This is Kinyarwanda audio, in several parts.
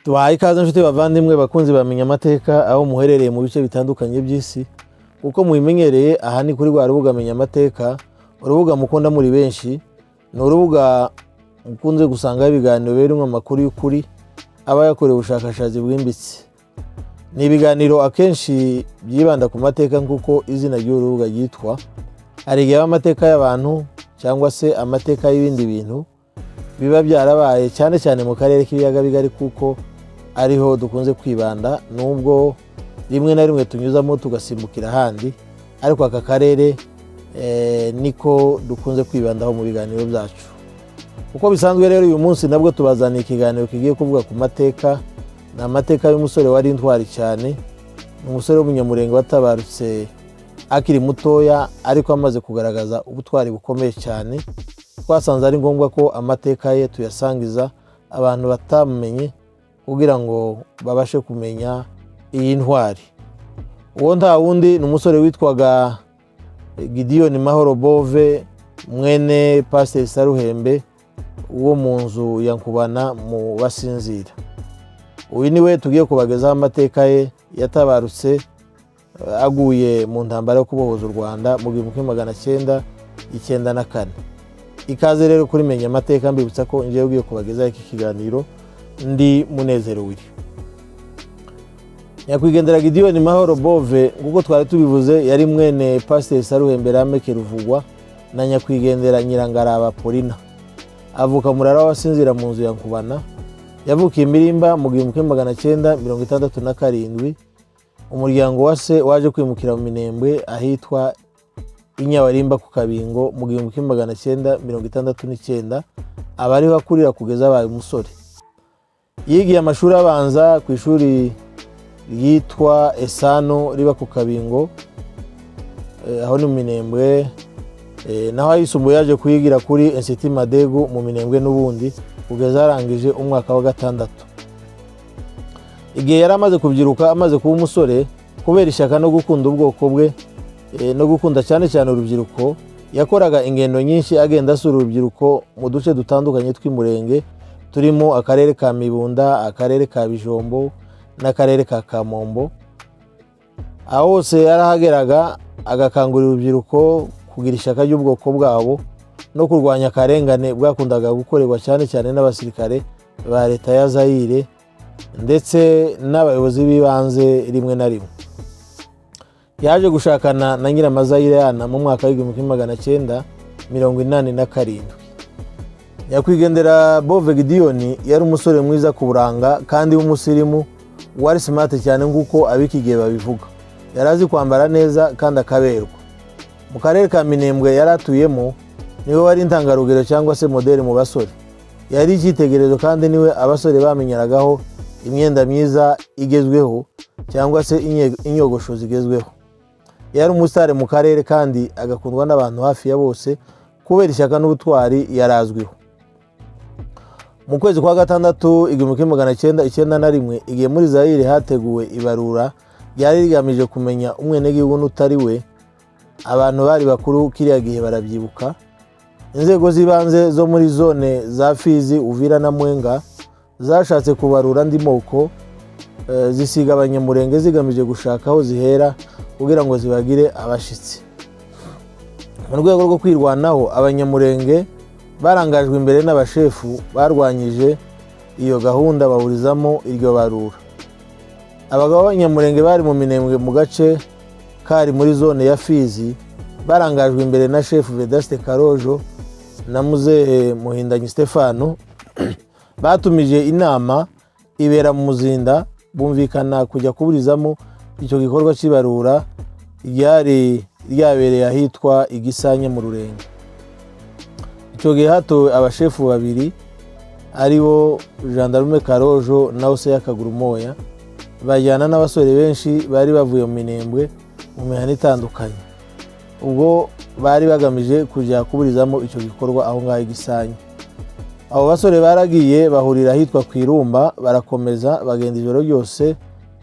Tubahaye ikaze nshuti bavandimwe bakunzi bamenya amateka aho muherereye mu bice bitandukanye by'isi. Uko mubimenyereye aha ni kuri rwa rubuga menya amateka, urubuga mukunda muri benshi, ni urubuga mukunze gusangaho ibiganiro birimo amakuru y'ukuri aba yakorewe ubushakashatsi bwimbitse. Ni ibiganiro akenshi byibanda ku mateka nk'uko izina ry'urubuga ryitwa. Hari igihe amateka y'abantu cyangwa se amateka y'ibindi bintu biba byarabaye cyane cyane mu karere k'ibiyaga bigari kuko ariho dukunze kwibanda, nubwo rimwe na rimwe tunyuzamo tugasimbukira ahandi, ariko aka karere niko dukunze kwibandaho mu biganiro byacu. Uko bisanzwe rero uyu munsi nabwo tubazaniye ikiganiro kigiye kuvuga ku mateka. Ni amateka y'umusore wari intwari cyane, umusore w'umunyamurenge watabarutse akiri mutoya ariko amaze kugaragaza ubutwari bukomeye cyane. Twasanze ari ngombwa ko amateka ye tuyasangiza abantu batamumenye kugira ngo babashe kumenya iyi ntwari. Uwo nta wundi ni umusore witwaga Gideon Mahoro Bove, mwene Pasiteri Saruhembe wo mu nzu ya Nkubana mu Basinzira. Uyu niwe tugiye kubagezaho amateka ye. Yatabarutse aguye mu ntambara yo kubohoza u Rwanda mu 1994. Ikaze rero kuri menya amateka, mbibutsa ko ngiye ugiye kubagezaho iki kiganiro ndi Munezero Willy. Nyakwigendera Gideon Mahoro Bove nguko twari tubivuze yari mwene Pasiteri Saruhembe Rameke Ruvugwa na nyakwigendera Nyirangaraba Polina. Avuka Murara Wasinzira mu nzu ya Nkubana. Yavukiye Mirimba mu 1967. Umuryango wa se waje kwimukira mu Minembwe ahitwa Inyabarimba ku Kabingo mu 1969. Abariho akurira kugeza abaye umusore. Yigiye amashuri abanza ku ishuri ryitwa Esano riba ku Kabingo aho ni mu Minembwe. Naho ayisumbuye yaje kuyigira kuri Institut Madegu mu Minembwe n'ubundi kugeza arangije umwaka wa 6. Igihe yari amaze kubyiruka, amaze kuba umusore, kubera ishyaka no gukunda ubwoko bwe no gukunda cyane cyane urubyiruko, yakoraga ingendo nyinshi agenda asura urubyiruko mu duce dutandukanye tw'Imurenge turimo akarere ka Mibunda, akarere ka Bijombo n'akarere ka Kamombo. Aho hose yarahageraga agakangurira urubyiruko kugira ishyaka ry'ubwoko bwabo no kurwanya akarengane bwakundaga gukorerwa cyane cyane n'abasirikare ba leta ya Zaire ndetse n'abayobozi b'ibanze rimwe na rimwe. Yaje gushakana na Nyiramazayire Yana mu mwaka wa 1987. Nyakwigendera Bove Gideon yari umusore mwiza ku buranga kandi w'umusirimu, wari smart cyane nguko abikigiye babivuga. Yarazi kwambara neza kandi akaberwa. Mu karere ka Minembwe yaratuyemo niwe wari intangarugero cyangwa se modeli mu basore. Yari icyitegererezo kandi niwe abasore bamenyeragaho imyenda myiza igezweho cyangwa se inyogosho zigezweho. Yari umusitari mu karere kandi agakundwa n'abantu hafi ya bose kubera ishyaka n'ubutwari yarazwiho. Mu kwezi kwa 6 1991, igihe muri Zaire hateguwe ibarura ryari rigamije kumenya umwenegihugu n'utari we. Abantu bari bakuru kiriya gihe barabyibuka. Inzego z'ibanze zo muri zone za Fizi, Uvira na Mwenga zashatse kubarura andi moko, zisiga abanyamurenge zigamije gushaka aho zihera kugira ngo zibagire abashitsi. Mu rwego rwo kwirwanaho, abanyamurenge barangajwe imbere n'abashefu barwanyije iyo gahunda baburizamo iryo barura. Abagabo b'abanyamurenge bari mu Minembwe mu gace kari muri zone ya Fizi barangajwe imbere na Chef Vedaste Karojo na Muzehe Muhindanyi Stefano. Batumije inama ibera mu Muzinda, bumvikana kujya kuburizamo icyo gikorwa cy'ibarura ryari ryabereye ahitwa Igisanye mu Rurenge. Icyo gihe hatowe abashefu babiri aribo Gendarme Karojo na Oseya Kagurumoya, bajyana n'abasore benshi bari bavuye mu Minembwe mu mihana itandukanye. Ubwo bari bagamije kujya kuburizamo icyo gikorwa aho ngaho Igisanye. Abo basore baragiye bahurira ahitwa Kwirumba, barakomeza bagenda ijoro ryose,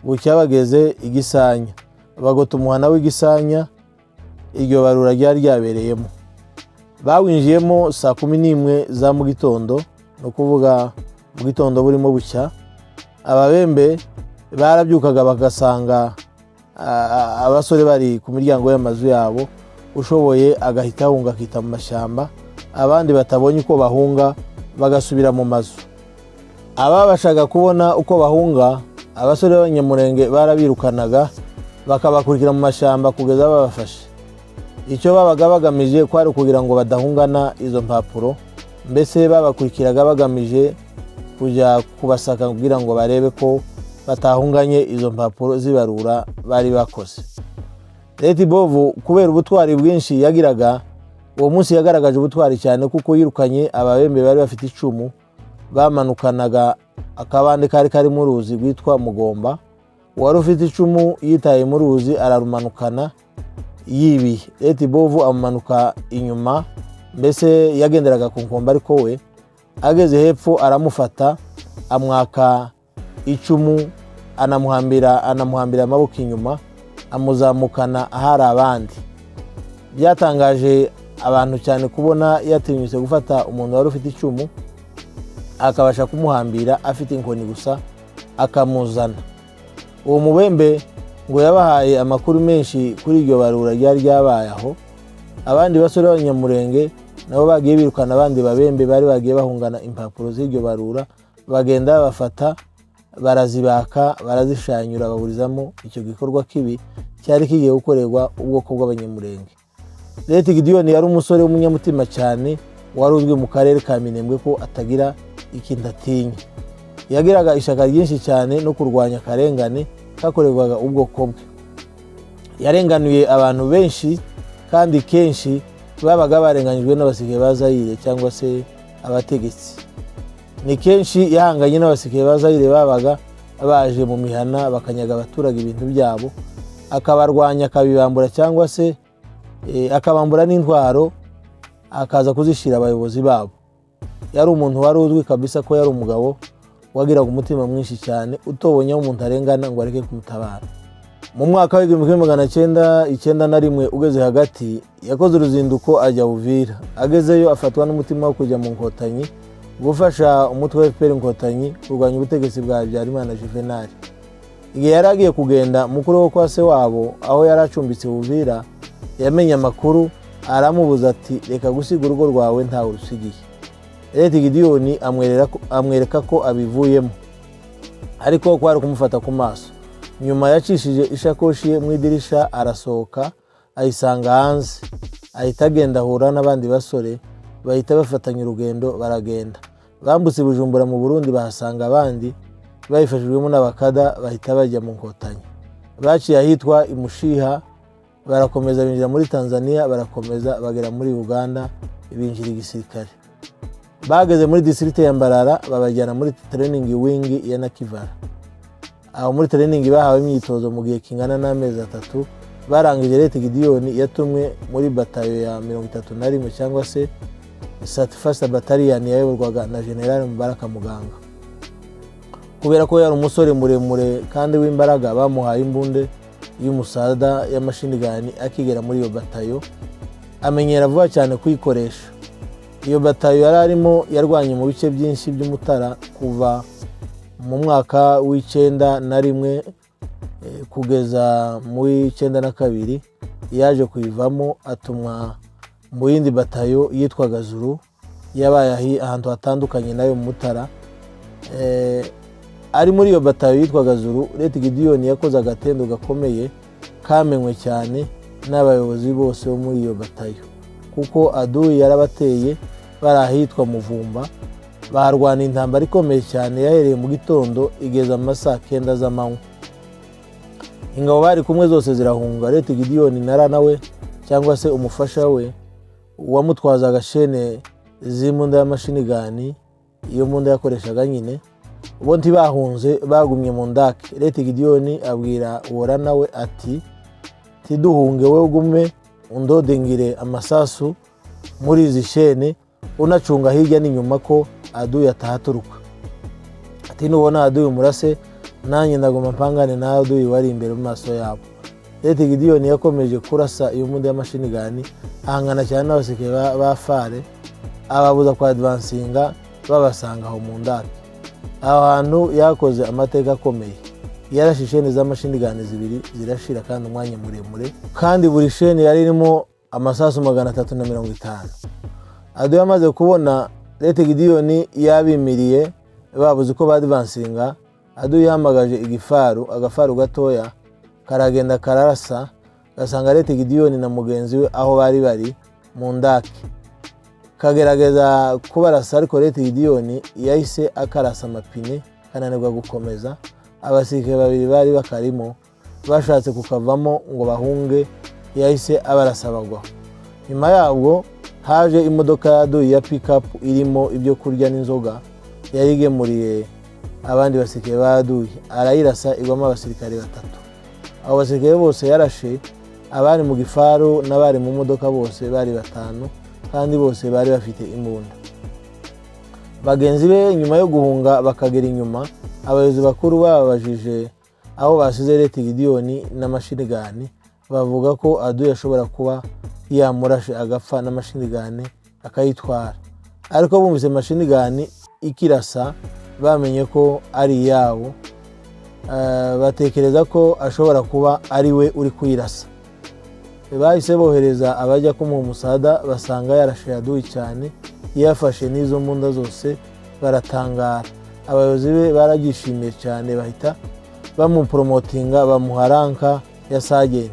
bucya bageze Igisanya. Bagota umuhana w'Igisanya iryo barura ryari ryabereyemo. Bawinjiyemo saa 11 za mu gitondo, no kuvuga mu gitondo burimo bucya. ababembe barabyukaga bagasanga abasore bari ku miryango y'amazu yabo, ushoboye agahita ahunga akita mu mashyamba, abandi batabonye uko bahunga bagasubira mu mazu. Ababashaga kubona uko bahunga, abasore b'Abanyamulenge barabirukanaga bakabakurikira mu mashyamba kugeza babafashe. Icyo babaga bagamije kwari kugira ngo badahungana izo mpapuro, mbese babakurikiraga bagamije kujya kubasaka kugira ngo barebe ko batahunganye izo mpapuro zibarura bari bakoze. Leti Bovu kubera ubutwari bwinshi yagiraga, uwo munsi yagaragaje ubutwari cyane kuko yirukanye ababembe bari bafite icumu, bamanukanaga akabande kari mu ruzi rwitwa Mugomba. Uwari ufite icumu yitaye mu ruzi ararumanukana yibiye. Leti Bovu amumanuka inyuma, mbese yagenderaga ku nkombe, ariko we ageze hepfo aramufata amwaka icumu, anamuhambira amaboko inyuma, amuzamukana ahari abandi. Byatangaje abantu cyane kubona yatinyutse gufata umuntu wari ufite icumu akabasha kumuhambira afite inkoni gusa akamuzana. Uwo mubembe ngo yabahaye amakuru menshi kuri iryo barura ryari ryabaye aho. Abandi basore b'Abanyamulenge nabo bagiye birukana abandi babembe bari bagiye bahungana impapuro z'iryo barura, bagenda bafata barazibaka, barazishanyura, baburizamo icyo gikorwa kibi cyari kigiye gukorerwa ubwoko bw'Abanyamulenge. Leti Gideon yari umusore w'umunyamutima cyane, wari uzwi mu karere ka Minembwe ko atagira ikintu atinya. Yagiraga ishaka ryinshi cyane no kurwanya akarengane kakorerwaga ubwoko bwe. Yarenganuye abantu benshi kandi kenshi babaga barenganyijwe n'abasirikare ba Zaire cyangwa se abategetsi. Ni kenshi yahanganye n'abasirikare ba Zaire babaga baje mu mihana bakanyaga abaturage ibintu byabo, akabarwanya, akabibambura cyangwa se akabambura n'intwaro akaza kuzishira abayobozi babo. Yari umuntu wari uzwi kabisa ko yari umugabo wagiraga umutima mwinshi cyane, utobonye umuntu arengana ngo areke kumutabara. Mu mwaka wa 1991 ugeze hagati, yakoze uruzinduko ajya Uvira. Agezeyo afatwa n'umutima wo kujya mu Nkotanyi gufasha umutwe wa FPR Inkotanyi kurwanya ubutegetsi bwa Habyarimana Juvenal. Igihe yari agiye kugenda, mukuru wo kwa se wabo aho yari acumbitse Uvira yamenye amakuru, aramubuza ati reka gusiga urugo rwawe ntawe urusigiye. Leti Gideon amwereka ko abivuyemo, ariko ko ari kumufata ku maso. Nyuma yacishije ishakoshi ye mu idirisha, arasohoka ayisanga hanze, ahita agenda ahura n'abandi basore, bahita bafatanya urugendo baragenda. Bambutse Bujumbura mu Burundi, bahasanga abandi bayifashijwemo n'abakada, bahita bajya mu Nkotanyi. Baciye ahitwa Imushiha, barakomeza binjira muri Tanzania, barakomeza bagera muri Uganda, binjira igisirikare. Bageze muri district ya Mbarara, babajyana muri training wing ya Nakivara. Aho muri training bahawe imyitozo mu gihe kingana n'amezi 3. Barangije Leti Gideon yatumwe muri batayo ya 31 cyangwa se 31st Battalion yayoborwaga na General Mubaraka Muganga. Kubera ko yari umusore muremure kandi w'imbaraga, bamuhaye imbunde y'umusada y'amashini gani akigera muri iyo batayo, amenyera vuba cyane kuyikoresha. Iyo batayo yari arimo yarwanye mu bice byinshi by'Umutara kuva mu mwaka w'91 kugeza mu 92. Yaje kuyivamo atumwa mu yindi batayo yitwaga Zuru, yabaye ahantu hatandukanye nayo mu Mutara. Ari muri iyo batayo yitwaga Zuru, Leti Gideon yakoze agatendo gakomeye kamenywe cyane n'abayobozi bose bo muri iyo batayo, kuko Adui yarabateye barahitwa Muvumba. Barwana intambara ikomeye cyane yahereye mu gitondo igeza mu masaa 9 z'amanywa. Ingabo bari kumwe zose zirahunga. Leti Gideon nawe cyangwa se umufasha we wamutwazaga shene z'imbunda y'amashini gani, iyo mbunda yakoreshaga nyine, bo ntibahunze, bagumye mu ndake. Leti Gideon abwira uwora nawe ati tiduhunge, we ugume undodengire amasasu muri izi shene, unacunga hirya n'inyuma ko Adui atahaturuka. Ati nubona Adui umurase, nanjye ndagoma mpangane na Adui wari imbere mu maso yabo. Leti Gideon yakomeje kurasa iyo mbunda y'amashini gani, ahangana cyane n'abasirikare ba FARE, ababuza kwa advancinga babasanga aho mu ndake. aho hantu yakoze amateka akomeye. Yarashe sheni z'amashini gani zibiri zirashira kandi umwanya muremure, kandi buri sheni yari irimo amasasu 350. Ado yamaze kubona Lete Gideon yabimiriye babuze ko badvansinga, Ado yahamagaje agafaru gatoya karagenda kararasa, gasanga Lete Gideon na mugenzi we aho bari mu ndake, kagerageza kubarasa, ariko Lete Gideon yahise akarasa amapine kananirwa gukomeza. Abasirikare babiri bari bakarimo bashatse kukavamo ngo bahunge, yahise abarasa bagwa. Nyuma yabwo haje imodoka ya Ado ya pickup irimo ibyo kurya n'inzoga, yari igemuriye abandi basirikare ba Ado, arayirasa igwamo abasirikare 3. Abo basirikare bose yarashe, abari mu gifaru n'abari mu modoka bose bari 5, kandi bose bari bafite imbunda. Bagenzi be nyuma yo guhunga bakagera inyuma, abayobozi bakuru babajije aho basize Lete Gideon n'amashini gani, bavuga ko Ado yashobora kuba yamurashe agapfa n'amashini gani akayitwara, ariko bumvise mashini gani ikirasa bamenye ko ari yabo, batekereza ko ashobora kuba ari we uri kuyirasa. Bahise bohereza abajya kumuha umusada, basanga yarashe Ado cyane, yafashe n'izo mbunda zose, baratangara. Abayobozi be baragishimiye cyane, bahita bamupromotinga, bamuha ranka ya sergeant.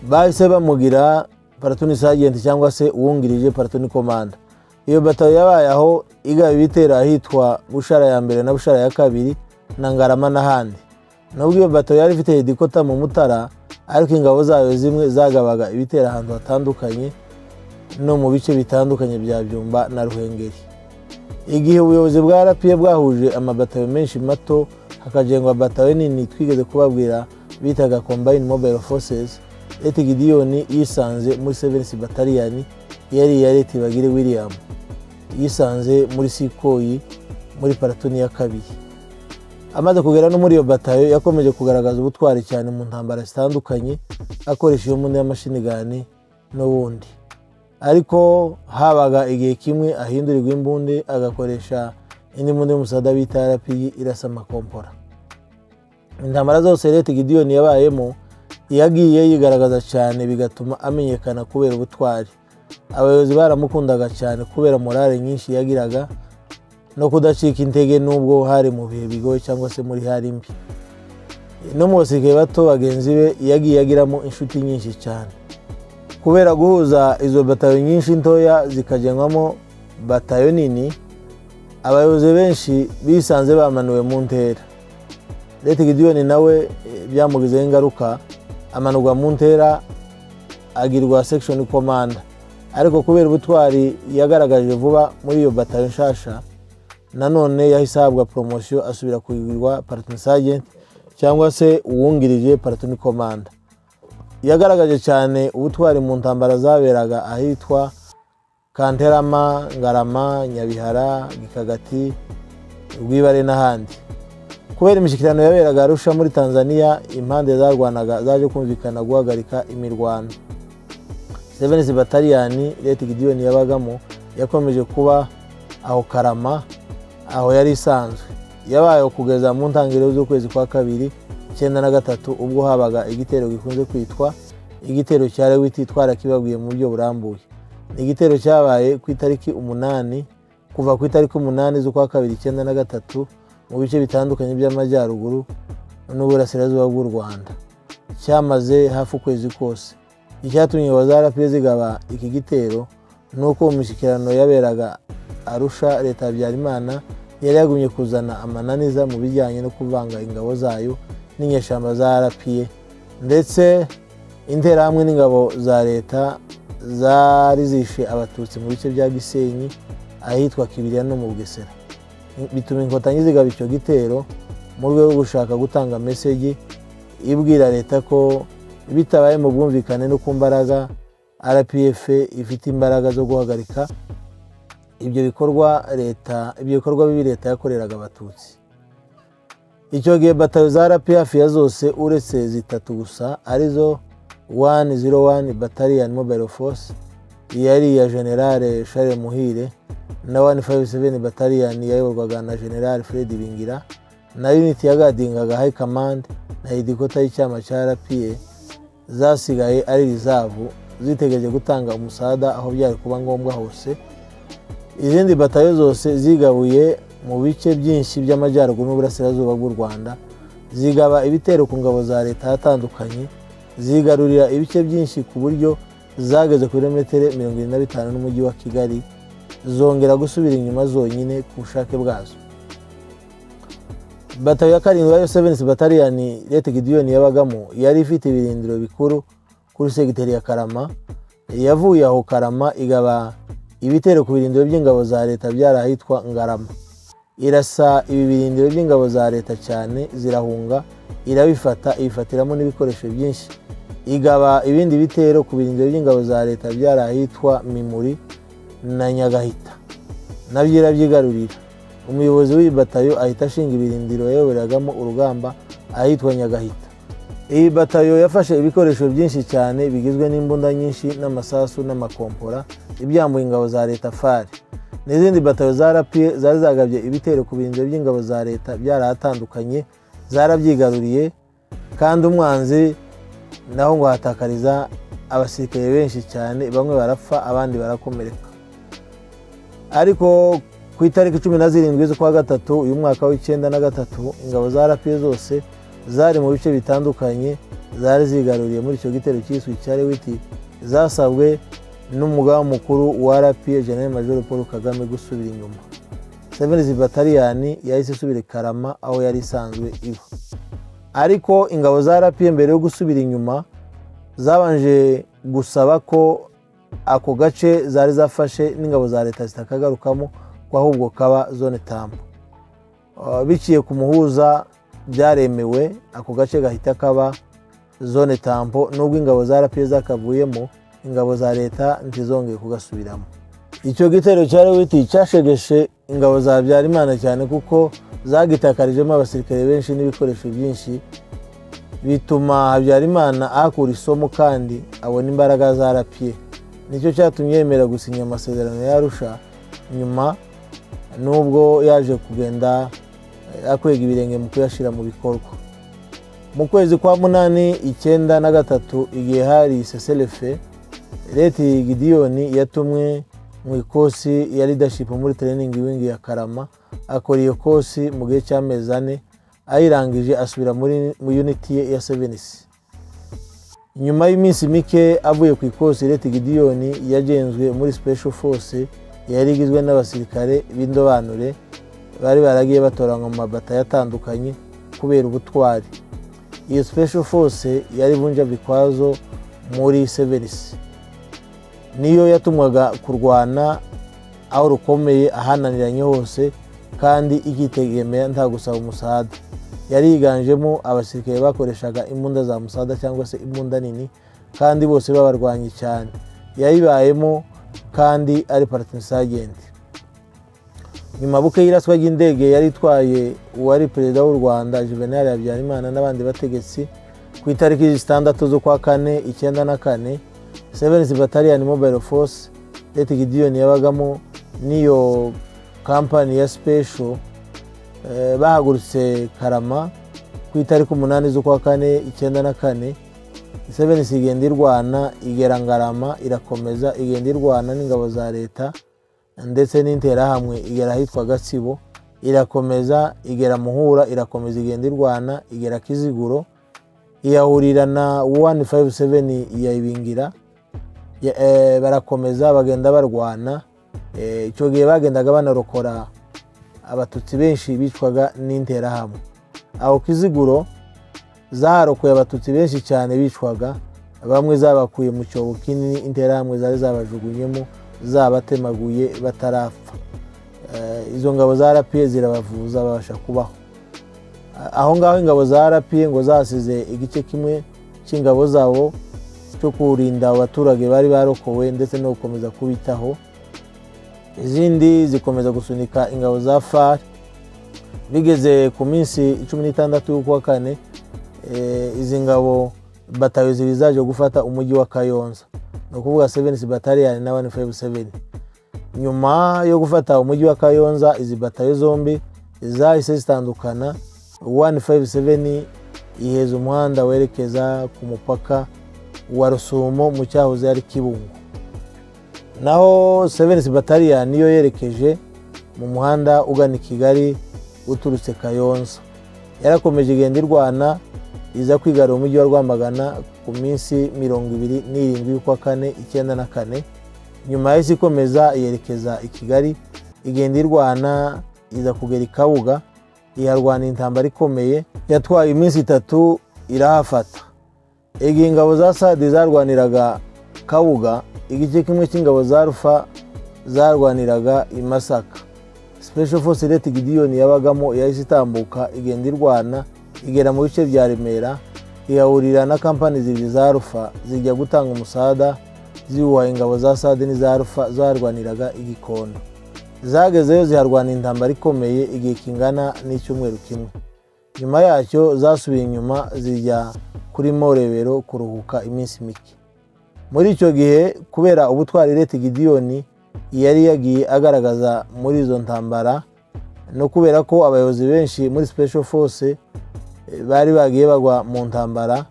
Bahise bamugira platoon sergeant cyangwa se uwungirije platoon commander. Iyo batayo yabaye aho igaba ibitero ahitwa Bushara ya mbere na Bushara ya kabiri na Ngarama n'ahandi. Nubwo iyo batayo yari ifite hedikota mu Mutara, ariko ingabo zayo zimwe zagabaga ibitero ahantu hatandukanye no mu bice bitandukanye bya Byumba na Ruhengeri. Igihe ubuyobozi bwa RPF bwahuje amabatayo menshi mato, hakajengwa batayo nini twigeze kubabwira bitaga Combined Mobile Forces, Lete Gideon yisanze muri 7th Battalion yari ya Lete Bagire William, yisanze muri Sikoyi muri platoon ya kabiri. Amaze kugera no muri iyo batayo, yakomeje kugaragaza ubutwari cyane mu ntambara zitandukanye, akoresha iyo mbunda y'amashini gani n'ubundi. Ariko habaga igihe kimwe ahindurirwa imbunde, agakoresha indi mbunda y'umusada bita RP irasa amakompora. Intambara zose Lete Gideon yabayemo yagiye yigaragaza cyane, bigatuma amenyekana kubera ubutwari. Abayobozi baramukundaga cyane kubera morale nyinshi yagiraga no kudacika intege nubwo hari mu bihe bigoye cyangwa se muri hari mbi. No mu basirikare bato bagenzi be yagiye agiramo inshuti nyinshi cyane. Kubera guhuza izo batayo nyinshi ntoya zikajengwamo batayo nini, abayobozi benshi bisanze bamanuwe mu ntera. Lete Gideon nawe byamugizeho ingaruka, amanurwa mu ntera agirwa section commander, ariko kubera ubutwari yagaragaje vuba muri iyo batayo nshasha, nanone yahise ahabwa promotion asubira kugirwa platoon sergeant cyangwa se uwungirije platoon commander. Yagaragaje cyane ubutwari mu ntambara zaberaga ahitwa Kanterama, Ngarama, Nyabihara, Gikagati, Rwibare n'ahandi. Kubera imishyikirano yaberaga Arusha muri Tanzania, impande zarwanaga zaje kumvikana guhagarika imirwano. 7th Battalion Lete Gideon yabagamo yakomeje kuba aho Karama, aho yari isanzwe. Yabaye kugeza mu ntangiriro z'ukwezi kwa kabiri 1993, ubwo habaga igitero gikunze kwitwa igitero cya Lewiti, twarakibabwiye mu buryo burambuye. Igitero cyabaye ku itariki 8, kuva ku itariki 8 z'ukwa kabiri 1993 mu bice bitandukanye by'amajyaruguru n'uburasirazuba bw'u Rwanda. Cyamaze hafi ukwezi kose. Icyatumye wazarapye zigaba iki gitero nuko mu mishyikirano yaberaga Arusha, Leta Habyarimana yari yagumye kuzana amananiza mu bijyanye no kuvanga ingabo zayo n'inyeshamba za RPF, ndetse interahamwe n'ingabo za leta zari zishe abatutsi mu bice bya Gisenyi, ahitwa Kibirira no mu Bugesera. Bituma inkotanyi zigaba icyo gitero mu rwego rwo gushaka gutanga message ibwira leta ko bitabaye mu bwumvikane no kumbaraga RPF ifite imbaraga zo guhagarika ibyo bikorwa bibi leta yakoreraga abatutsi. Icyo gihe batayo za RPF ya zose uretse zitatu gusa arizo 101 Battalion Mobile Force yari ya General Charles Muhire na 157 battalion yayoborwaga na General Fred Bingira, na unit yagadingaga High Command na headquarter y'icyama cya RPA zasigaye ari reserve zitegereje gutanga umusada aho byari kuba ngombwa hose. Izindi batayo zose zigabuye mu bice byinshi by'amajyaruguru n'uburasirazuba bw'u Rwanda, zigaba ibitero ku ngabo za leta hatandukanye, zigarurira ibice byinshi ku buryo zageze ku birometero 25 n'umujyi wa Kigali, zongera gusubira inyuma zonyine ku bushake bwazo. Batayo ya karindwi ya 7th Battalion Lt Gideon yabagamo yari ifite ibirindiro bikuru kuri segiteri ya Karama. Yavuye aho Karama igaba ibitero ku birindiro by'ingabo za leta byarahitwa Ngarama, irasa ibi birindiro by'ingabo za leta cyane, zirahunga irabifata, ifatiramo n'ibikoresho byinshi. Igaba ibindi bitero ku birindiro by'ingabo za leta byarahitwa Mimuri na Nyagahita, nabyo irabyigarurira. Umuyobozi w'iyi batayo ahita ashinga ibirindiro yayoboragamo urugamba ahitwa Nyagahita. Iyi batayo yafashe ibikoresho byinshi cyane bigizwe n'imbunda nyinshi n'amasasu n'amakompora ibyambuye ingabo za leta FARI. N'izindi batayo za RPA zari zagabye ibitero ku birindiro by'ingabo za leta byarahatandukanye, zarabyigaruriye, kandi umwanzi naho ngo hatakariza abasirikare benshi cyane, bamwe barapfa abandi barakomereka. Ariko ku itariki 17 z'ukwa gatatu uyu mwaka w'93 ingabo za RPA zose zari mu bice bitandukanye zari zigaruriye muri icyo gitero cyiswe cyari witi, zasabwe n'umugaba mukuru wa RPA General Major Paul Kagame gusubira inyuma. 7th Battalion yahise isubira Karama aho yari isanzwe iba. Ariko ingabo za RPA mbere yo gusubira inyuma zabanje gusaba ko ako gace zari zafashe n'ingabo za leta zitakagarukamo, ko ahubwo kaba zone tambo. Biciye ku muhuza byaremewe, ako gace gahita kaba zone tambo, nubwo ingabo za RPA zakavuyemo, ingabo za leta ntizongeye kugasubiramo. Icyo gitero cyari witi cyashegeshe ingabo za Habyarimana cyane, kuko zagitakarijemo abasirikare benshi n'ibikoresho byinshi, bituma Habyarimana akura isomo kandi abona imbaraga za RPA. Nicyo cyatumye yemera gusinya amasezerano ya Arusha, nyuma nubwo yaje kugenda akwega ibirenge mu kuyashira mu bikorwa. Mu kwezi kwa 8/93 igihe hari seselefe, Lt Gideon yatumwe mu ikosi ya leadership muri training wing ya Karama, akora iyo kosi mu gihe cy'amezi 4, ayirangije asubira muri unity ya 7th. Nyuma y'iminsi mike avuye ku ikosi, Lt Gideon yagenzwe muri special force yari igizwe n'abasirikare b'indobanure bari baragiye batoranywa mu mabata yatandukanye kubera ubutwari. Iyo special force yari Vunja Vikwazo muri 7th, niyo yatumwaga kurwana aho rukomeye ahananiranye hose, kandi ikitegemea nta gusaba umusada. Yari yiganjemo abasirikare bakoreshaga imbunda za musada cyangwa se imbunda nini, kandi bose babarwanye cyane. Yayibayemo kandi ari Partin Sergeant. Nyuma buke y'iraswa ry'indege yari itwaye uwari perezida w'u Rwanda Juvenal Habyarimana n'abandi bategetsi ku itariki 6 z'ukwa 4 1994, 7th Battalion Mobile Force Lt Gideon yabagamo niyo company ya special bahagurutse Karama ku itariki 8 z'ukwa 4 1994. 7th igenda irwana igera Ngarama, irakomeza igenda irwana n'ingabo za leta ndetse n'interahamwe, igera ahitwa Gatsibo, irakomeza igera Muhura, irakomeza igenda irwana igera Kiziguro, iyahurira na 157 ya Ibingira, barakomeza bagenda barwana. Icyo gihe bagendaga banarokora abatutsi benshi bicwaga n'interahamwe. Aho Kiziguro zaharokoye abatutsi benshi cyane bicwaga, bamwe zabakuye mu cyobo kinini interahamwe zari zabajugunyemo, zabatemaguye batarapfa. Izo ngabo za RPA zirabavuza babasha kubaho. Aho ngaho ingabo za RPA ngo zasize igice kimwe cy'ingabo zabo cyo kurinda abaturage bari barokowe ndetse no gukomeza kubitaho, izindi zikomeza gusunika ingabo za FARI. Bigeze ku minsi 16 y'ukwa 4, izi ngabo batayo zibizaje gufata umujyi wa Kayonza, no kuvuga 7th Battalion na 157. nyuma yo gufata umujyi wa Kayonza izi batayo zombi zahise zitandukana. 157 iheza umuhanda werekeza ku mupaka wa Rusumo mu cyahoze ari Kibungo, naho 7th Battalion niyo yerekeje mu muhanda ugana Kigali uturutse Kayonza. Yarakomeje igenda irwana iza kwigarura umujyi wa Rwamagana ku minsi 27 y'ukwa 4 1994. Nyuma yahise ikomeza yerekeza i Kigali igenda irwana iza kugera i Kabuga, iharwana intambara ikomeye yatwaye iminsi 3 irahafata. Igihe ingabo za SAD zarwaniraga Kabuga, igice kimwe cy'ingabo za Rufa zarwaniraga i Masaka. Special Force Ret Gideon yabagamo yahise itambuka igenda irwana igera mu bice bya Remera, ihahurira na kampani zibiri za Rufa zijya gutanga umusada ziwuha ingabo za SAD n'iza Rufa zarwaniraga i Gikondo. Zagezeyo ziharwana intambara ikomeye igihe kingana n'icyumweru kimwe. Nyuma yacyo zasubiye inyuma zijya kuri Morebero kuruhuka iminsi mike. Muri icyo gihe kubera ubutwari Ret Gideon yari yagiye agaragaza muri izo ntambara, no kubera ko abayobozi benshi muri Special Force bari bagiye bagwa mu ntambara,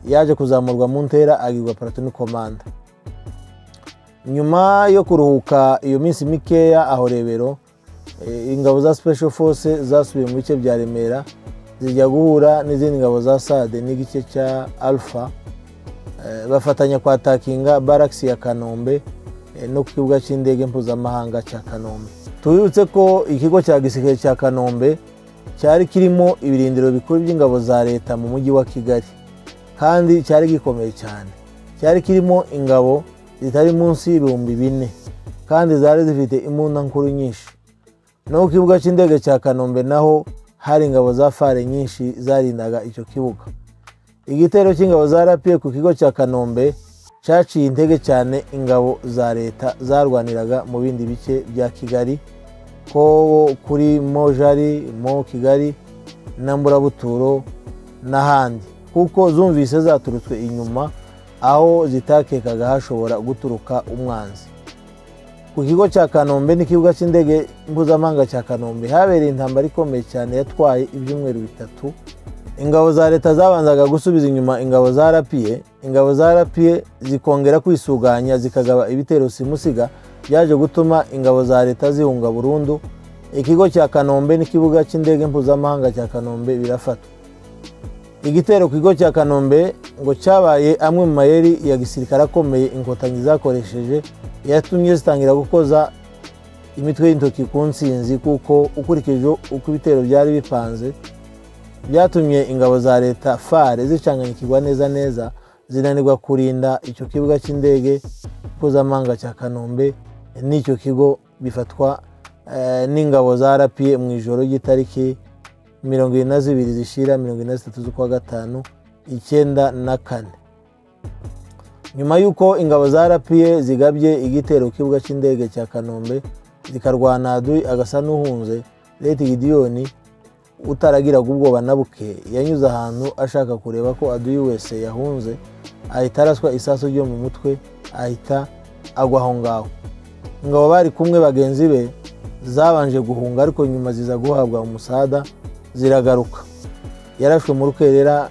yaje kuzamurwa mu ntera agirwa Platoon Commander. Nyuma yo kuruhuka iyo minsi mikeya aho Rebero, ingabo za Special Force zasubiye mu bice bya Remera zijya guhura n'izindi ngabo za SAD n'igice cya Alpha, bafatanya kwatakinga barracks ya Kanombe no ku kibuga cy'indege mpuzamahanga cya Kanombe. Tubibutse ko ikigo cya gisirikare cya Kanombe cyari kirimo ibirindiro bikuru by'ingabo za leta mu mujyi wa Kigali, kandi cyari gikomeye cyane. Cyari kirimo ingabo zitari munsi y'ibihumbi 4 kandi zari zifite imbunda nkuru nyinshi. No ku kibuga cy'indege cya Kanombe naho hari ingabo za FARE nyinshi zarindaga icyo kibuga. Igitero cy'ingabo zarapiye ku kigo cya Kanombe cyaciye intege cyane ingabo za leta zarwaniraga mu bindi bice bya Kigali, ko kuri Mojari, Mo Kigali na Mburabuturo n'ahandi, kuko zumvise zaturutswe inyuma aho zitakekaga hashobora guturuka umwanzi. Ku kigo cya Kanombe n'ikibuga cy'indege mpuzamahanga cya Kanombe habereye intambara ikomeye cyane yatwaye ibyumweru 3. Ingabo za leta zabanzaga gusubiza inyuma ingabo zarapiye. Ingabo zarapiye zikongera kwisuganya zikagaba ibitero simusiga, byaje gutuma ingabo za leta zihunga burundu. Ikigo cya Kanombe n'ikibuga cy'indege mpuzamahanga cya Kanombe birafatwa. Igitero ku kigo cya Kanombe ngo cyabaye amwe mu mayeri ya gisirikare akomeye inkotanyi zakoresheje, yatumye zitangira gukoza imitwe y'intoki ku nsinzi, kuko ukurikije uko ibitero byari bipanze byatumye ingabo za leta FARE zicanganyikirwa neza zinanirwa kurinda icyo kibuga cy'indege mpuzamahanga cya Kanombe. N'icyo kigo bifatwa n'ingabo zarapiye mu ijoro ry'itariki 22 zishira 23 z'ukwa 5 1994. Nyuma y'uko ingabo zarapiye zigabye igitero ku kibuga cy'indege cya Kanombe zikarwana Adui agasa n'uhunze, Ret Gideon utaragiraga ubwoba na buke yanyuze ahantu ashaka kureba ko Adui wese yahunze, ahita araswa isaso ryo mu mutwe, ahita agwa aho ngaho. Ingabo bari kumwe bagenzi be zabanje guhunga, ariko nyuma ziza guhabwa umusada ziragaruka. Yarashwe mu rukerera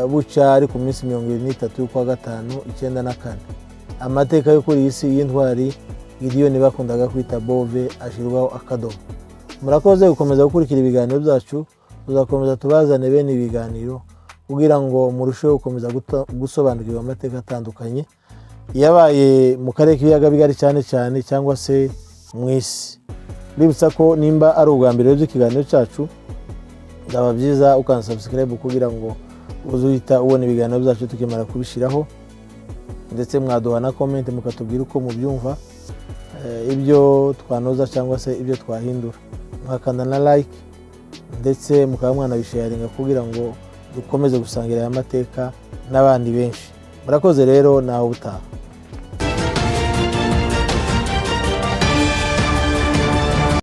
buca ari ku minsi 23 y'ukwa 5 1994. Amateka yo kuri isi y'intwari Gideon bakundaga kwita Bove ashirwaho akadomo. Murakoze gukomeza gukurikira ibiganiro byacu, tuzakomeza tubazane bene ibiganiro kugira ngo murusheho gukomeza gusobanukirwa amateka atandukanye yabaye mu karere k'ibiyaga bigari cyane cyangwa se mu isi. Bibutsa ko nimba ari ubwa mbere w'ikiganiro cyacu, byaba byiza ukansubscribe kugira ngo uzuhita ubona ibiganiro byacu tukimara kubishiraho, ndetse mwaduha na comment mukatubwira uko mubyumva, ibyo twanoza cyangwa se ibyo twahindura. Mwakanda na like ndetse mukaba mwanabisharinga kugira ngo dukomeze gusangira aya mateka n'abandi benshi. Murakoze rero, naho ubutaha.